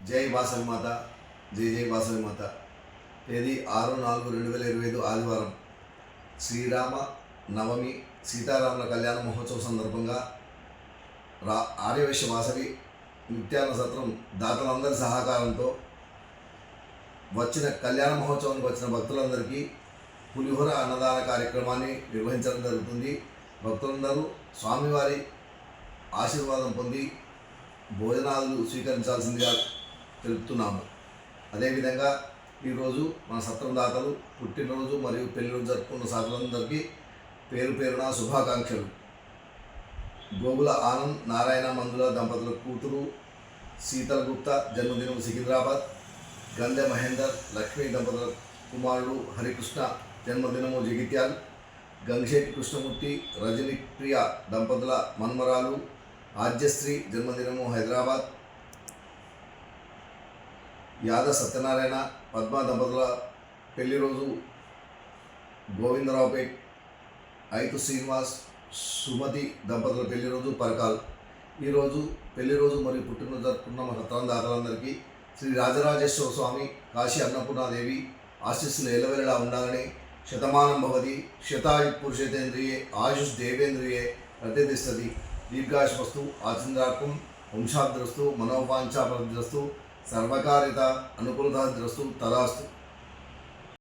జై వాసవి మాత, జై జై వాసవి మాత. తేదీ 6/4/2025 ఆదివారం. శ్రీరామ నవమి సీతారాముల కళ్యాణ మహోత్సవం సందర్భంగా ఆర్యవైశ్య వాసవి నిత్యాన్న సత్రం దాతలందరి సహకారంతో వచ్చిన కళ్యాణ మహోత్సవానికి వచ్చిన భక్తులందరికీ పులిహోర అన్నదాన కార్యక్రమాన్ని నిర్వహించడం జరుగుతుంది. భక్తులందరూ స్వామివారి ఆశీర్వాదం పొంది భోజనాలు స్వీకరించాల్సిందిగా తెలుపుతున్నాము. అదేవిధంగా ఈరోజు మన సత్రం దాతలు పుట్టినరోజు మరియు పెళ్లిరోజు జరుపుకున్న సాధులందరికీ పేరు పేరున శుభాకాంక్షలు. గోగుల ఆనంద్ నారాయణ మందుల దంపతుల కూతురు శీతల్ గుప్తా జన్మదినం సికింద్రాబాద్. గంధె మహేందర్ లక్ష్మీ దంపతుల కుమారుడు హరికృష్ణ జన్మదినము జగిత్యాల్. గంగిశెట్టి కృష్ణమూర్తి రజని ప్రియ దంపతుల మన్మరాలు ఆద్యశ్రీ జన్మదినము హైదరాబాద్. యాద సత్యనారాయణ పద్మ దంపతుల పెళ్లి రోజు గోవిందరావుపేట్. ఐతు శ్రీనివాస్ సుమతి దంపతుల పెళ్లి రోజు పరకాల్. ఈరోజు పెళ్లి రోజు మరియు పుట్టినరోజు జరుపుకున్న మన సత్రం దాతలందరికీ శ్రీ రాజరాజేశ్వర స్వామి కాశీ అన్నపూర్ణాదేవి ఆశీస్సులు ఎల్లవెల్లలా ఉండాలని, శతమానం భవతి శతాయు పురుషేంద్రియే ఆయుష్ దేవేంద్రియే ప్రతిష్టతి, దీర్ఘాయుష్మస్తు ఆచంద్రార్కం వంశాద్రస్తు మనోవాంఛాప్రతిరస్తు సర్వకారిత అనుకూలతాద్రస్తు తదాస్తు.